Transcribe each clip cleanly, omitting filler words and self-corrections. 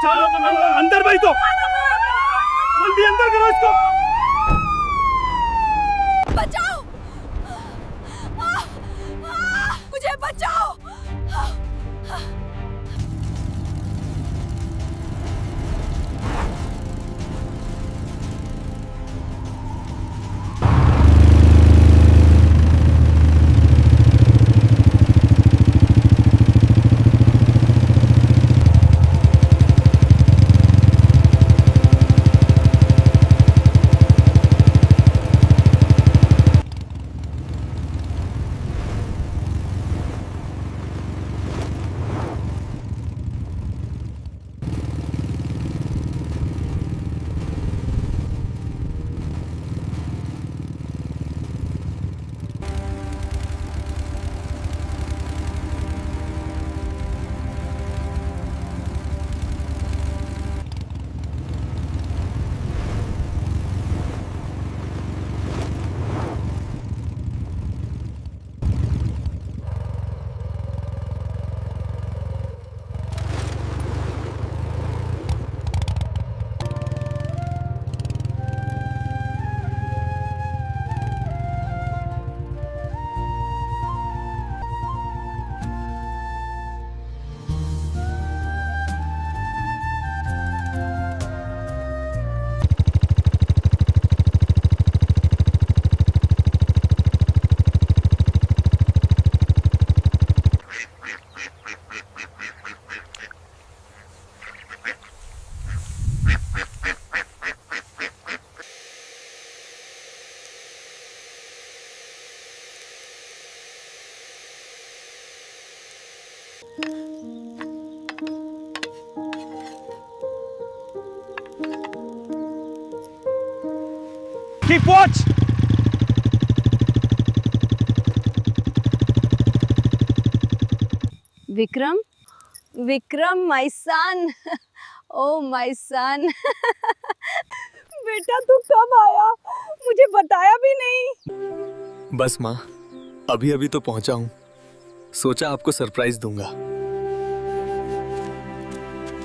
अंदर भाई तो जल्दी अंदर करो इसको। बचाओ! मुझे बचाओ! Keep watch. Vikram, Vikram, my son. Oh my son. बेटा तू कब आया? मुझे बताया भी नहीं। बस माँ, अभी अभी तो पहुंचा हूँ। सोचा आपको सरप्राइज दूंगा।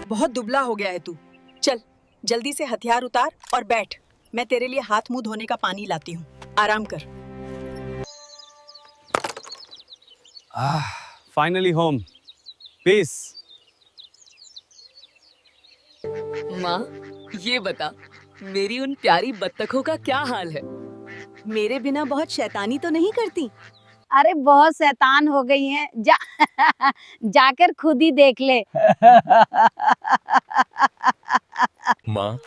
बहुत दुबला हो गया है तू। चल जल्दी से हथियार उतार और बैठ। मैं तेरे लिए हाथ मुंह धोने का पानी लाती हूँ। आराम कर। Finally home. Peace. माँ, ये बता, मेरी उन प्यारी बत्तखों का क्या हाल है? मेरे बिना बहुत शैतानी तो नहीं करती? अरे बहुत शैतान हो गई हैं। जाकर खुद ही देख ले। माँ,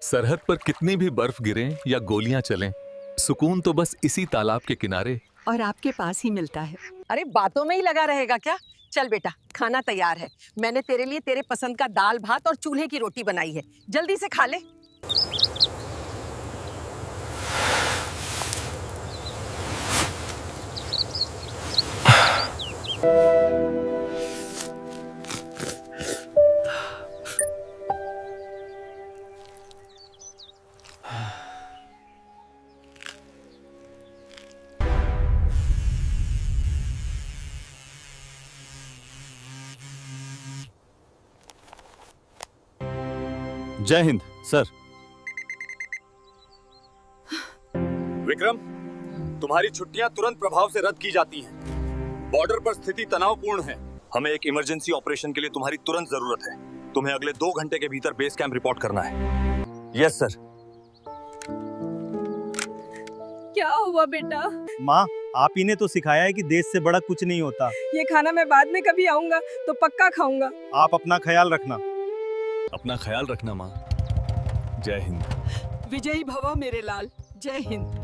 सरहद पर कितनी भी बर्फ गिरे या गोलियां चलें, सुकून तो बस इसी तालाब के किनारे और आपके पास ही मिलता है। अरे बातों में ही लगा रहेगा क्या? चल बेटा, खाना तैयार है। मैंने तेरे लिए तेरे पसंद का दाल भात और चूल्हे की रोटी बनाई है। जल्दी से खा ले। जय हिंद सर। विक्रम, तुम्हारी छुट्टियां तुरंत प्रभाव से रद्द की जाती हैं। बॉर्डर पर स्थिति तनावपूर्ण है। हमें एक इमरजेंसी ऑपरेशन के लिए तुम्हारी तुरंत जरूरत है। तुम्हें अगले 2 घंटे के भीतर बेस कैंप रिपोर्ट करना है। Yes sir. क्या हुआ बेटा? माँ, आप ही ने तो सिखाया है कि देश से बड़ा कुछ नहीं होता। ये खाना मैं बाद में कभी आऊंगा तो पक्का खाऊंगा। आप अपना ख्याल रखना। अपना ख्याल रखना माँ। जय हिंद। विजयी भव मेरे लाल। जय हिंद।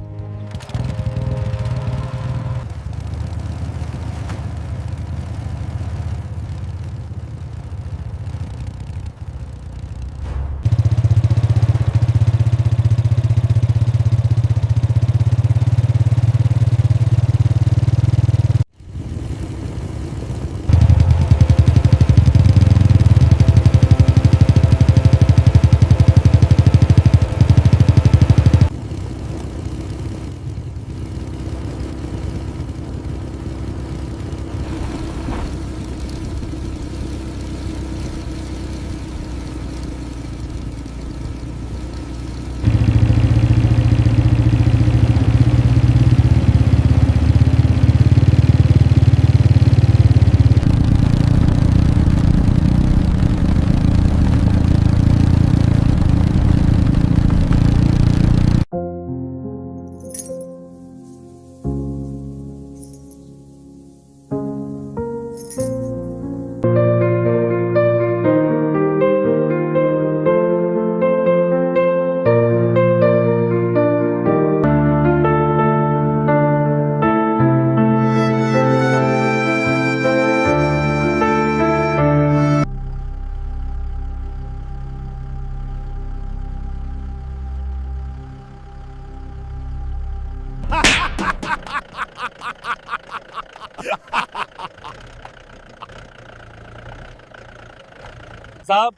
साहब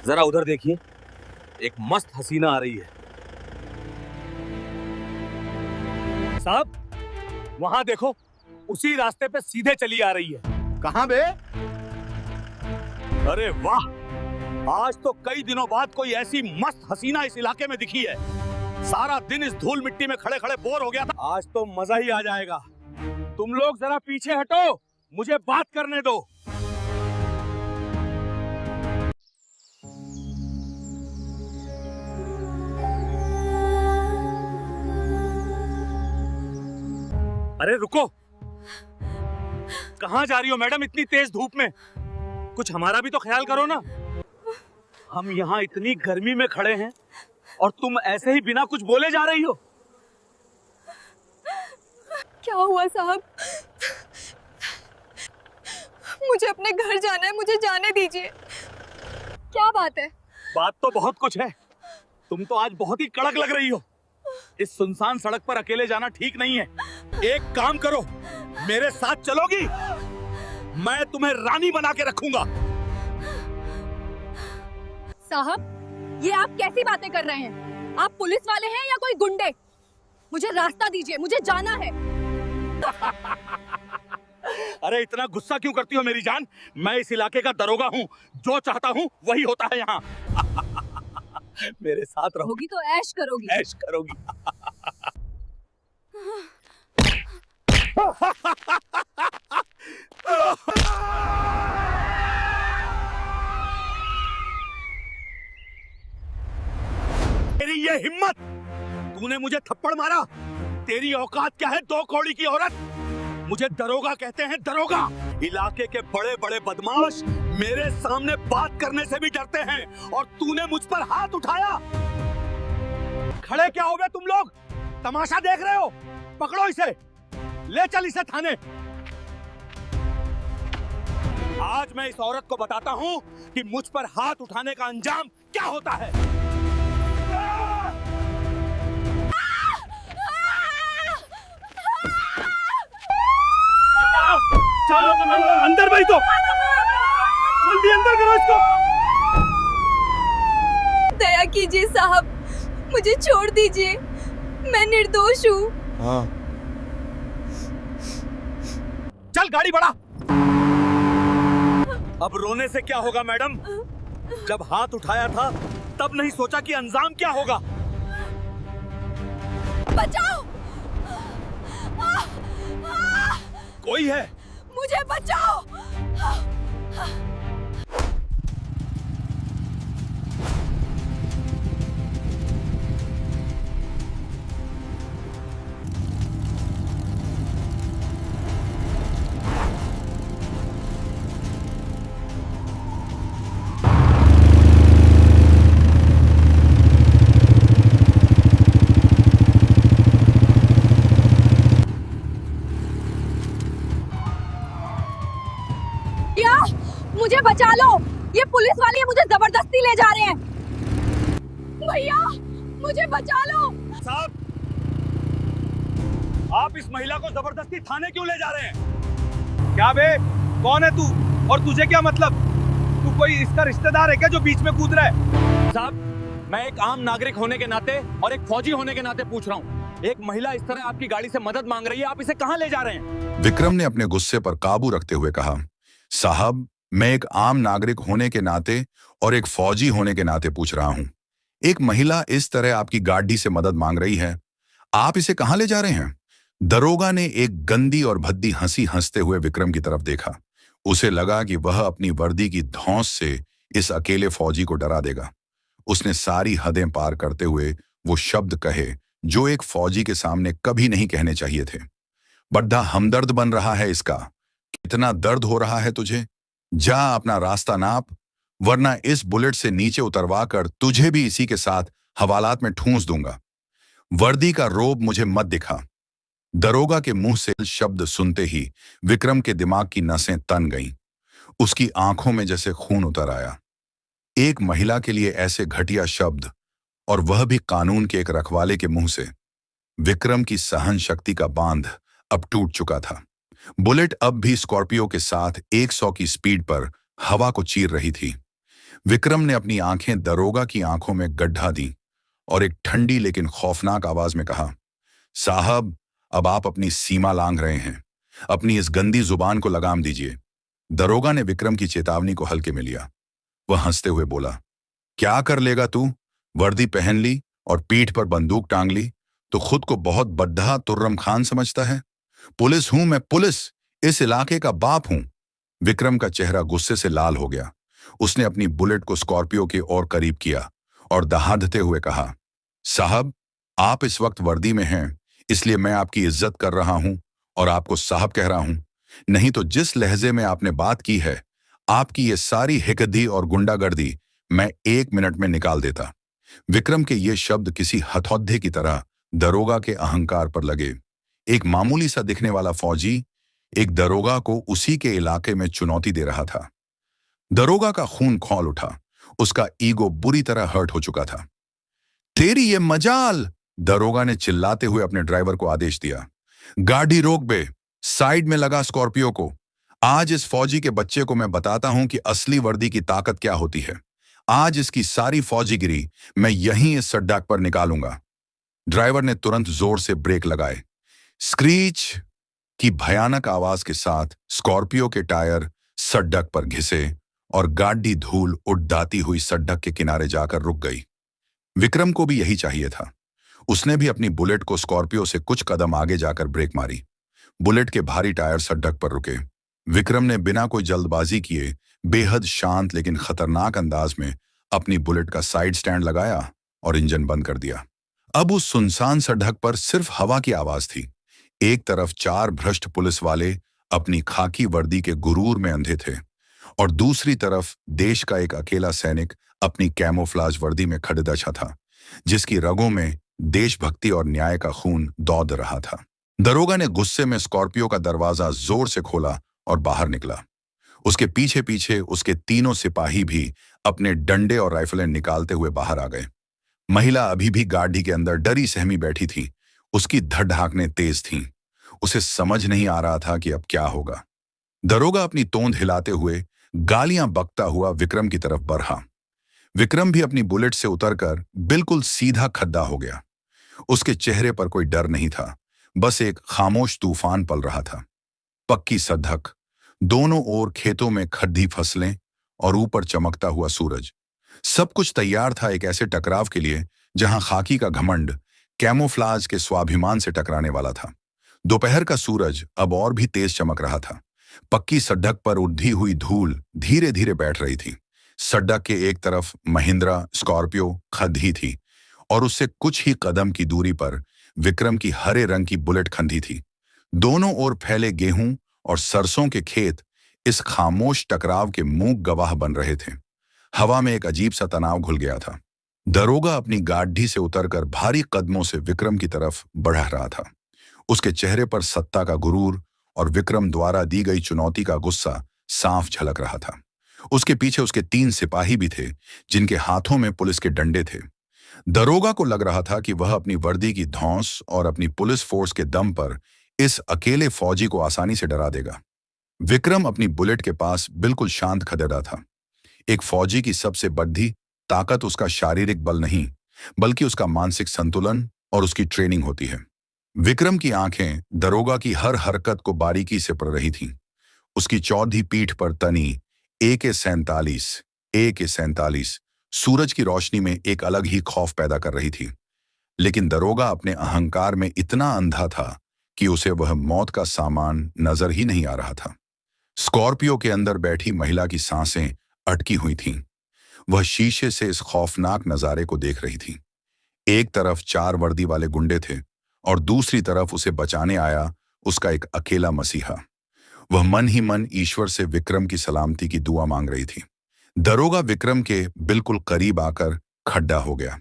जरा उधर देखिए, एक मस्त हसीना आ रही है। साहब वहां देखो, उसी रास्ते पे सीधे चली आ रही है। कहां बे? अरे वाह, आज तो कई दिनों बाद कोई ऐसी मस्त हसीना इस इलाके में दिखी है। सारा दिन इस धूल मिट्टी में खड़े खड़े बोर हो गया था, आज तो मजा ही आ जाएगा। तुम लोग जरा पीछे हटो, मुझे बात करने दो। अरे रुको, कहां जा रही हो मैडम इतनी तेज धूप में? कुछ हमारा भी तो ख्याल करो ना। हम यहाँ इतनी गर्मी में खड़े हैं और तुम ऐसे ही बिना कुछ बोले जा रही हो। क्या हुआ साहब? मुझे अपने घर जाना है, मुझे जाने दीजिए। क्या बात है? बात तो बहुत कुछ है। तुम तो आज बहुत ही कड़क लग रही हो। इस सुनसान सड़क पर अकेले जाना ठीक नहीं है। एक काम करो, मेरे साथ चलोगी? मैं तुम्हें रानी बना के रखूंगा। साहब ये आप कैसी बातें कर रहे हैं? आप पुलिस वाले हैं या कोई गुंडे? मुझे रास्ता दीजिए, मुझे जाना है। अरे इतना गुस्सा क्यों करती हो मेरी जान? मैं इस इलाके का दरोगा हूँ, जो चाहता हूँ वही होता है यहाँ। मेरे साथ रहोगी होगी तो ऐश करोगी। ऐश करोगी। तेरी ये हिम्मत, तूने मुझे थप्पड़ मारा। तेरी औकात क्या है, दो कौड़ी की औरत? मुझे दरोगा कहते हैं, दरोगा। इलाके के बड़े बड़े बदमाश मेरे सामने बात करने से भी डरते हैं और तूने मुझ पर हाथ उठाया। खड़े क्या हो गए तुम लोग? तमाशा देख रहे हो? पकड़ो इसे, ले चल इसे थाने। आज मैं इस औरत को बताता हूँ कि मुझ पर हाथ उठाने का अंजाम क्या होता है। चलो अंदर बैठो, जल्दी अंदर करो इसको। दया कीजिए साहब, मुझे छोड़ दीजिए, मैं निर्दोष हूँ। हाँ। चल गाड़ी बढ़ा। अब रोने से क्या होगा मैडम? जब हाथ उठाया था तब नहीं सोचा कि अंजाम क्या होगा। बचाओ! कोई है? मुझे बचाओ! मुझे बचा लो, ये पुलिस वाले मुझे जबरदस्ती ले जा रहे हैं। भैया मुझे बचा लो। साहब, आप इस महिला को जबरदस्ती थाने क्यों ले जा रहे हैं? क्या बे, कौन है तू और तुझे क्या मतलब? तू कोई इसका रिश्तेदार है क्या जो बीच में कूद रहा है? साहब, मैं एक आम नागरिक होने के नाते और एक फौजी होने के नाते पूछ रहा हूँ। एक महिला इस तरह आपकी गाड़ी से मदद मांग रही है, आप इसे कहाँ ले जा रहे हैं? विक्रम ने अपने गुस्से पर काबू रखते हुए कहा, साहब मैं एक आम नागरिक होने के नाते और एक फौजी होने के नाते पूछ रहा हूं। एक महिला इस तरह आपकी गाड़ी से मदद मांग रही है, आप इसे कहां ले जा रहे हैं? दरोगा ने एक गंदी और भद्दी हंसी हंसते हुए विक्रम की तरफ देखा। उसे लगा कि वह अपनी वर्दी की धौंस से इस अकेले फौजी को डरा देगा। उसने सारी हदें पार करते हुए वो शब्द कहे जो एक फौजी के सामने कभी नहीं कहने चाहिए थे। बड्ढा हमदर्द बन रहा है इसका। कितना दर्द हो रहा है तुझे? जा अपना रास्ता नाप, वरना इस बुलेट से नीचे उतरवा कर तुझे भी इसी के साथ हवालात में ठूंस दूंगा। वर्दी का रोब मुझे मत दिखा। दरोगा के मुंह से शब्द सुनते ही विक्रम के दिमाग की नसें तन गईं। उसकी आंखों में जैसे खून उतर आया। एक महिला के लिए ऐसे घटिया शब्द, और वह भी कानून के एक रखवाले के मुंह से। विक्रम की सहन शक्ति का बांध अब टूट चुका था। बुलेट अब भी स्कॉर्पियो के साथ 100 की स्पीड पर हवा को चीर रही थी। विक्रम ने अपनी आंखें दरोगा की आंखों में गड्ढा दी और एक ठंडी लेकिन खौफनाक आवाज में कहा, साहब, अब आप अपनी सीमा लांघ रहे हैं। अपनी इस गंदी जुबान को लगाम दीजिए। दरोगा ने विक्रम की चेतावनी को हल्के में लिया। वह हंसते हुए बोला, क्या कर लेगा तू? वर्दी पहन ली और पीठ पर बंदूक टांग ली तो खुद को बहुत बड्ढा तुर्रम खान समझता है? पुलिस हूं मैं, पुलिस, इस इलाके का बाप हूं। विक्रम का चेहरा गुस्से से लाल हो गया। उसने अपनी बुलेट को स्कॉर्पियो के और करीब किया और दहाड़ते हुए कहा, साहब, आप इस वक्त वर्दी में हैं, इसलिए मैं आपकी इज्जत कर रहा हूं और आपको साहब कह रहा हूं। नहीं तो जिस लहजे में आपने बात की है, आपकी ये सारी हिकदी और गुंडागर्दी मैं 1 मिनट में निकाल देता। विक्रम के ये शब्द किसी हथौड़े की तरह दरोगा के अहंकार पर लगे। एक मामूली सा दिखने वाला फौजी एक दरोगा को उसी के इलाके में चुनौती दे रहा था। दरोगा का खून खौल उठा। उसका ईगो बुरी तरह हर्ट हो चुका था। तेरी ये मजाल, दरोगा ने चिल्लाते हुए अपने ड्राइवर को आदेश दिया। गाड़ी रोक बे, साइड में लगा स्कॉर्पियो को। आज इस फौजी के बच्चे को मैं बताता हूं कि असली वर्दी की ताकत क्या होती है। आज इसकी सारी फौजीगिरी मैं यहीं इस सड़क पर निकालूंगा। ड्राइवर ने तुरंत जोर से ब्रेक लगाए। स्क्रीच की भयानक आवाज के साथ स्कॉर्पियो के टायर सड़क पर घिसे और गाड़ी धूल उड़ाती हुई सड़क के किनारे जाकर रुक गई। विक्रम को भी यही चाहिए था। उसने भी अपनी बुलेट को स्कॉर्पियो से कुछ कदम आगे जाकर ब्रेक मारी। बुलेट के भारी टायर सड़क पर रुके। विक्रम ने बिना कोई जल्दबाजी किए बेहद शांत लेकिन खतरनाक अंदाज में अपनी बुलेट का साइड स्टैंड लगाया और इंजन बंद कर दिया। अब उस सुनसान सड़क पर सिर्फ हवा की आवाज थी। एक तरफ 4 भ्रष्ट पुलिस वाले अपनी खाकी वर्दी के गुरूर में अंधे थे और दूसरी तरफ देश का एक अकेला सैनिक अपनी कैमोफ्लाज वर्दी में खड़दशा था, जिसकी रगों में देशभक्ति और न्याय का खून दौड़ रहा था। दरोगा ने गुस्से में स्कॉर्पियो का दरवाजा जोर से खोला और बाहर निकला। उसके पीछे पीछे उसके तीनों सिपाही भी अपने डंडे और राइफलें निकालते हुए बाहर आ गए। महिला अभी भी गाड़ी के अंदर डरी सहमी बैठी थी। उसकी धड़ाकनें तेज थीं। उसे समझ नहीं आ रहा था कि अब क्या होगा। दरोगा अपनी तोंद हिलाते हुए गालियां बकता हुआ विक्रम की तरफ बढ़ा। विक्रम भी अपनी बुलेट से उतरकर बिल्कुल सीधा खड्डा हो गया। उसके चेहरे पर कोई डर नहीं था, बस एक खामोश तूफान पल रहा था। पक्की सड़क, दोनों ओर खेतों में खड्डी फसलें और ऊपर चमकता हुआ सूरज। सब कुछ तैयार था एक ऐसे टकराव के लिए जहां खाकी का घमंड कैमोफ्लाज के स्वाभिमान से टकराने वाला था। दोपहर का सूरज अब और भी तेज चमक रहा था। पक्की सड़क पर उड़ती हुई धूल धीरे धीरे बैठ रही थी। सड़क के एक तरफ महिंद्रा स्कॉर्पियो खड़ी थी और उससे कुछ ही कदम की दूरी पर विक्रम की हरे रंग की बुलेट खंधी थी। दोनों ओर फैले गेहूं और सरसों के खेत इस खामोश टकराव के मूक गवाह बन रहे थे। हवा में एक अजीब सा तनाव घुल गया था। दरोगा अपनी गाड़ी से उतरकर भारी कदमों से विक्रम की तरफ बढ़ रहा था। उसके चेहरे पर सत्ता का गुरूर और विक्रम द्वारा दी गई चुनौती का गुस्सा साफ झलक रहा था। उसके पीछे उसके 3 सिपाही भी थे, जिनके हाथों में पुलिस के डंडे थे। दरोगा को लग रहा था कि वह अपनी वर्दी की धौंस और अपनी पुलिस फोर्स के दम पर इस अकेले फौजी को आसानी से डरा देगा। विक्रम अपनी बुलेट के पास बिल्कुल शांत खड़ा था। एक फौजी की सबसे बड़ी ताकत उसका शारीरिक बल नहीं, बल्कि उसका मानसिक संतुलन और उसकी ट्रेनिंग होती है। विक्रम की आंखें दरोगा की हर हरकत को बारीकी से पढ़ रही थीं। उसकी चौधी पीठ पर तनी AK-47 सूरज की रोशनी में एक अलग ही खौफ पैदा कर रही थी। लेकिन दरोगा अपने अहंकार में इतना अंधा था कि उसे वह मौत का सामान नजर ही नहीं आ रहा था। स्कॉर्पियो के अंदर बैठी महिला की सांसें अटकी हुई थीं। वह शीशे से इस खौफनाक नजारे को देख रही थी। एक तरफ 4 वर्दी वाले गुंडे थे और दूसरी तरफ उसे बचाने आया उसका एक अकेला मसीहा। वह मन ही मन ईश्वर से विक्रम की सलामती की दुआ मांग रही थी। दरोगा विक्रम के बिल्कुल करीब आकर खड्डा हो गया।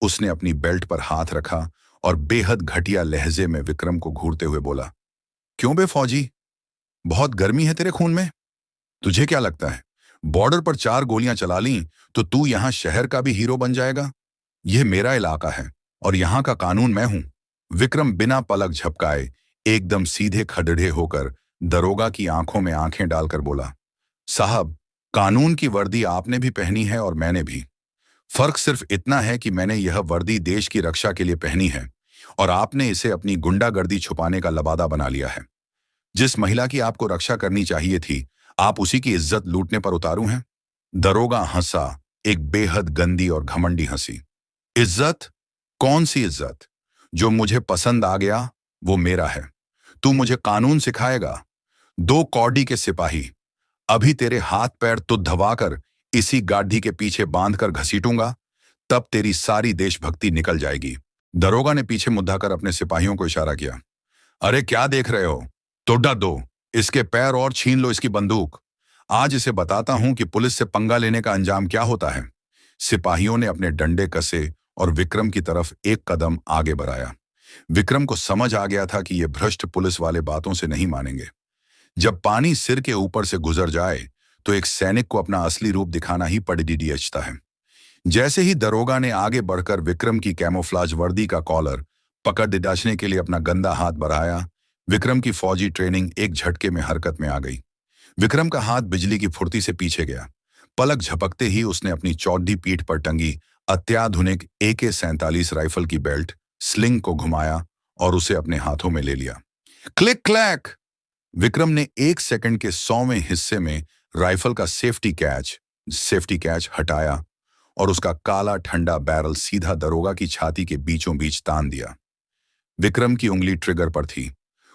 उसने अपनी बेल्ट पर हाथ रखा और बेहद घटिया लहजे में विक्रम को घूरते हुए बोला, क्यों बे फौजी, बहुत गर्मी है तेरे खून में? तुझे क्या लगता है बॉर्डर पर 4 गोलियां चला ली तो तू यहां शहर का भी हीरो बन जाएगा? यह मेरा इलाका है और यहां का कानून मैं हूं। विक्रम बिना पलक झपकाए एकदम सीधे खड़े होकर दरोगा की आंखों में आंखें डालकर बोला, साहब, कानून की वर्दी आपने भी पहनी है और मैंने भी। फर्क सिर्फ इतना है कि मैंने यह वर्दी देश की रक्षा के लिए पहनी है और आपने इसे अपनी गुंडागर्दी छुपाने का लबादा बना लिया है। जिस महिला की आपको रक्षा करनी चाहिए थी, आप उसी की इज्जत लूटने पर उतारू हैं। दरोगा हंसा, एक बेहद गंदी और घमंडी हंसी। इज्जत? कौन सी इज्जत? जो मुझे पसंद आ गया वो मेरा है। तू मुझे कानून सिखाएगा? 2 कौड़ी के सिपाही। अभी तेरे हाथ पैर तुद्धवाकर इसी गाड़ी के पीछे बांधकर घसीटूंगा, तब तेरी सारी देशभक्ति निकल जाएगी। दरोगा ने पीछे मुद्दाकर अपने सिपाहियों को इशारा किया। अरे क्या देख रहे हो? तोड़ा दो, इसके पैर और छीन लो इसकी बंदूक। आज इसे बताता हूं कि पुलिस से पंगा लेने का अंजाम क्या होता है। सिपाहियों ने अपने डंडे कसे और विक्रम की तरफ एक कदम आगे बढ़ाया। विक्रम को समझ आ गया था कि ये भ्रष्ट पुलिस वाले बातों से नहीं मानेंगे। जब पानी सिर के ऊपर से गुजर जाए तो एक सैनिक को अपना असली रूप दिखाना ही पड़ीडीएचता है। जैसे ही दरोगा ने आगे बढ़कर विक्रम की कैमोफ्लाज वर्दी का कॉलर पकड़ दिलाने के लिए अपना गंदा हाथ बढ़ाया, विक्रम की फौजी ट्रेनिंग एक झटके में हरकत में आ गई। विक्रम का हाथ बिजली की फुर्ती से पीछे गया। पलक झपकते ही उसने अपनी चौड़ी पीठ पर टंगी अत्याधुनिक AK-47 राइफल की बेल्ट स्लिंग को घुमाया और उसे अपने हाथों में ले लिया। Click clack! विक्रम ने 1 सेकंड के 100वें हिस्से में राइफल का सेफ्टी कैच हटाया और उसका काला ठंडा बैरल सीधा दरोगा की छाती के बीचों बीच तान दिया। विक्रम की उंगली ट्रिगर पर थी,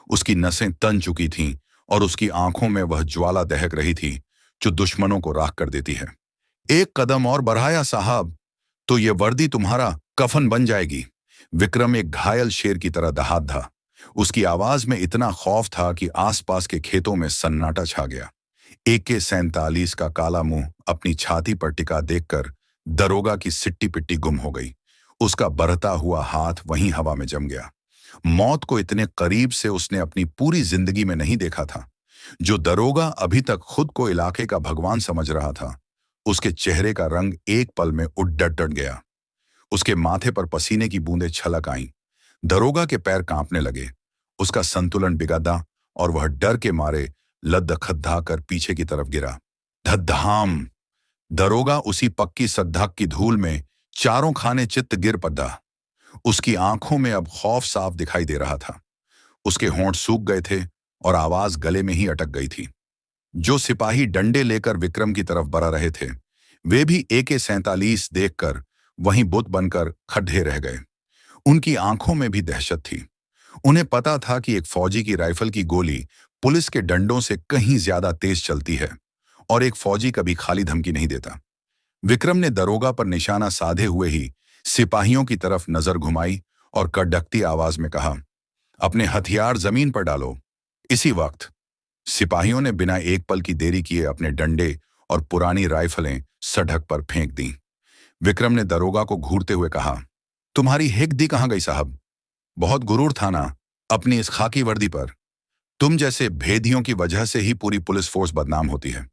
उसकी नसें तन चुकी थीं और उसकी आंखों में वह ज्वाला दहक रही थी जो दुश्मनों को राख कर देती है। 1 कदम और बढ़ाया साहब, तो ये वर्दी तुम्हारा कफन बन जाएगी। विक्रम एक घायल शेर की तरह दहाड़। उसकी आवाज में इतना खौफ था कि आसपास के खेतों में सन्नाटा छा गया। AK-47 का काला मुंह अपनी छाती पर टिका देखकर दरोगा की सिट्टी पिट्टी गुम हो गई। उसका बढ़ता हुआ हाथ वहीं हवा में जम गया। मौत को इतने करीब से उसने अपनी पूरी जिंदगी में नहीं देखा था। जो दरोगा अभी तक खुद को इलाके का भगवान समझ रहा था, उसके चेहरे का रंग एक पल में उड़ गया। उसके माथे पर पसीने की बूंदें छलक आईं। दरोगा के पैर कांपने लगे, उसका संतुलन बिगड़ा और वह डर के मारे लद्दखद्दा कर पीछे की तरफ गिरा। धद्धाम! दरोगा उसी पक्की सद्धाक की धूल में चारों खाने चित्त गिर पड़ा। उसकी आंखों में अब खौफ साफ दिखाई दे रहा था। उसके होंठ सूख गए थे और आवाज गले में ही अटक गई थी। जो सिपाही डंडे लेकर विक्रम की तरफ बढ़ा रहे थे, वे भी AK-47 देखकर वहीं बुत बनकर खड्डे रह गए। उनकी आंखों में भी दहशत थी। उन्हें पता था कि एक फौजी की राइफल की गोली पुलिस के डंडों से कहीं ज्यादा तेज चलती है और एक फौजी कभी खाली धमकी नहीं देता। विक्रम ने दरोगा पर निशाना साधे हुए ही सिपाहियों की तरफ नजर घुमाई और कड़कती आवाज में कहा, अपने हथियार जमीन पर डालो। इसी वक्त सिपाहियों ने बिना एक पल की देरी किए अपने डंडे और पुरानी राइफलें सड़क पर फेंक दी। विक्रम ने दरोगा को घूरते हुए कहा, तुम्हारी हिकदी कहां गई साहब? बहुत गुरूर था ना अपनी इस खाकी वर्दी पर। तुम जैसे भेदियों की वजह से ही पूरी पुलिस फोर्स बदनाम होती है।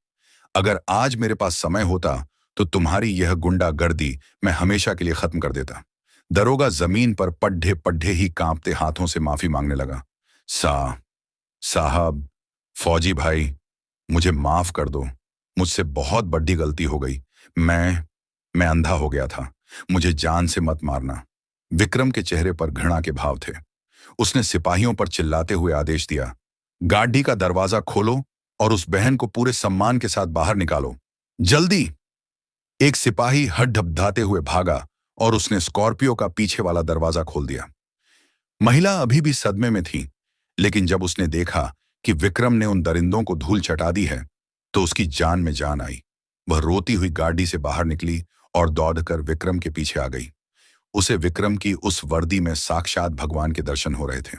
अगर आज मेरे पास समय होता तो तुम्हारी यह गुंडागर्दी मैं हमेशा के लिए खत्म कर देता। दरोगा जमीन पर पड्ढे पड्ढे ही कांपते हाथों से माफी मांगने लगा। साहब, फौजी भाई, मुझे माफ कर दो। मुझसे बहुत बड़ी गलती हो गई। मैं अंधा हो गया था। मुझे जान से मत मारना। विक्रम के चेहरे पर घृणा के भाव थे। उसने सिपाहियों पर चिल्लाते हुए आदेश दिया, गाड़ी का दरवाजा खोलो और उस बहन को पूरे सम्मान के साथ बाहर निकालो, जल्दी। एक सिपाही हड्ढबडाते हुए भागा और उसने स्कॉर्पियो का पीछे वाला दरवाजा खोल दिया। महिला अभी भी सदमे में थी, लेकिन जब उसने देखा कि विक्रम ने उन दरिंदों को धूल चटा दी है तो उसकी जान में जान आई। वह रोती हुई गाड़ी से बाहर निकली और दौड़कर विक्रम के पीछे आ गई। उसे विक्रम की उस वर्दी में साक्षात भगवान के दर्शन हो रहे थे।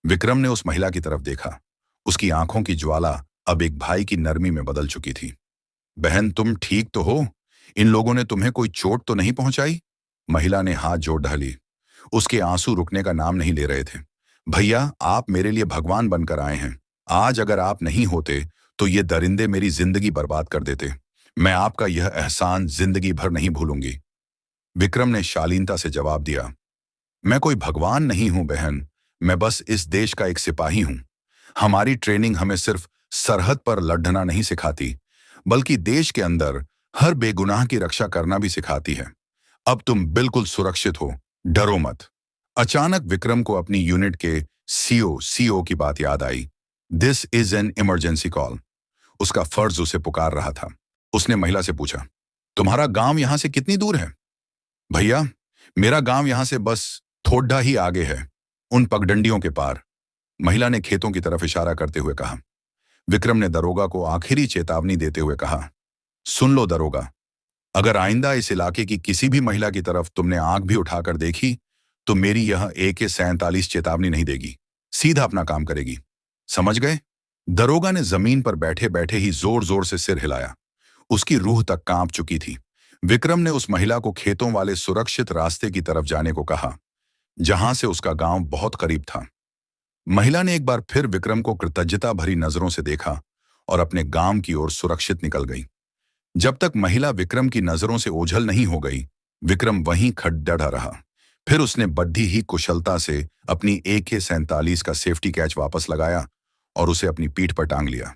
विक्रम ने उस महिला की तरफ देखा। उसकी आंखों की ज्वाला अब एक भाई की नरमी में बदल चुकी थी। बहन, तुम ठीक तो हो? इन लोगों ने तुम्हें कोई चोट तो नहीं पहुंचाई? महिला ने हाथ जोड़ ढाली। उसके आंसू रुकने का नाम नहीं ले रहे थे। भैया, आप मेरे लिए भगवान बनकर आए हैं। आज अगर आप नहीं होते तो ये दरिंदे मेरी जिंदगी बर्बाद कर देते। मैं आपका यह एहसान जिंदगी भर नहीं भूलूंगी। विक्रम ने शालीनता से जवाब दिया, मैं कोई भगवान नहीं हूं बहन, मैं बस इस देश का एक सिपाही हूं। हमारी ट्रेनिंग हमें सिर्फ सरहद पर लड़ना नहीं सिखाती, बल्कि देश के अंदर हर बेगुनाह की रक्षा करना भी सिखाती है। अब तुम बिल्कुल सुरक्षित हो, डरो मत। अचानक विक्रम को अपनी यूनिट के सीओ की बात याद आई। This is an emergency call. उसका फर्ज उसे पुकार रहा था। उसने महिला से पूछा, तुम्हारा गांव यहां से कितनी दूर है? भैया, मेरा गांव यहां से बस थोड़ा ही आगे है, उन पगडंडियों के पार। महिला ने खेतों की तरफ इशारा करते हुए कहा। विक्रम ने दरोगा को आखिरी चेतावनी देते हुए कहा, सुन लो दरोगा, अगर आइंदा इस इलाके की किसी भी महिला की तरफ तुमने आंख भी उठाकर देखी तो मेरी यह AK-47 चेतावनी नहीं देगी, सीधा अपना काम करेगी, समझ गए? दरोगा ने जमीन पर बैठे बैठे ही जोर जोर से सिर हिलाया। उसकी रूह तक कांप चुकी थी। विक्रम ने उस महिला को खेतों वाले सुरक्षित रास्ते की तरफ जाने को कहा, जहां से उसका गांव बहुत करीब था। महिला ने एक बार फिर विक्रम को कृतज्ञता भरी नजरों से देखा और अपने गांव की ओर सुरक्षित निकल गई। जब तक महिला विक्रम की नजरों से ओझल नहीं हो गई, विक्रम वहीं खड़खड़ा रहा। फिर उसने बड़ी ही कुशलता से अपनी AK-47 का सेफ्टी कैच वापस लगाया और उसे अपनी पीठ पर टांग लिया।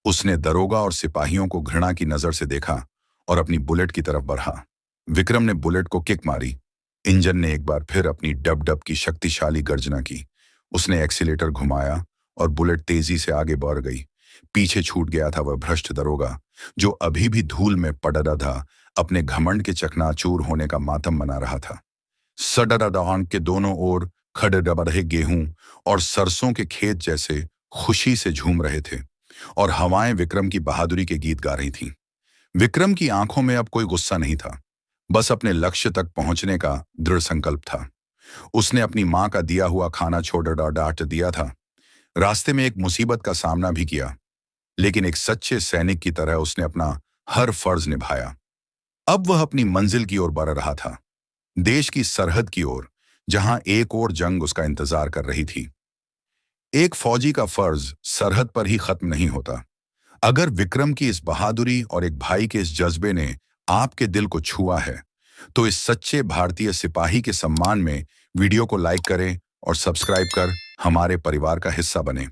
उसने दरोगा और सिपाहियों को घृणा की नजर से देखा और अपनी बुलेट की तरफ बढ़ा। विक्रम ने बुलेट को किक मारी। इंजन ने एक बार फिर अपनी डब डब की शक्तिशाली गर्जना की। उसने एक्सीलेटर घुमाया और बुलेट तेजी से आगे बढ़ गई। पीछे छूट गया था वह भ्रष्ट दरोगा, जो अभी भी धूल में पड़ा था, अपने घमंड के चकनाचूर होने का मातम मना रहा था। सडरडान के दोनों ओर खड़े गेहूं और सरसों के खेत जैसे खुशी से झूम रहे थे और हवाएं विक्रम की बहादुरी के गीत गा रही थीं। विक्रम की आंखों में अब कोई गुस्सा नहीं था, बस अपने लक्ष्य तक पहुंचने का दृढ़ संकल्प था। उसने अपनी मां का दिया हुआ खाना छोड़ डांट दिया था। रास्ते में एक मुसीबत का सामना भी किया, लेकिन एक सच्चे सैनिक की तरह उसने अपना हर फर्ज निभाया। अब वह अपनी मंजिल की ओर बढ़ रहा था, देश की सरहद की ओर, जहां एक और जंग उसका इंतजार कर रही थी। एक फौजी का फर्ज सरहद पर ही खत्म नहीं होता। अगर विक्रम की इस बहादुरी और एक भाई के इस जज्बे ने आपके दिल को छुआ है, तो इस सच्चे भारतीय सिपाही के सम्मान में वीडियो को लाइक करें और सब्सक्राइब कर हमारे परिवार का हिस्सा बनें।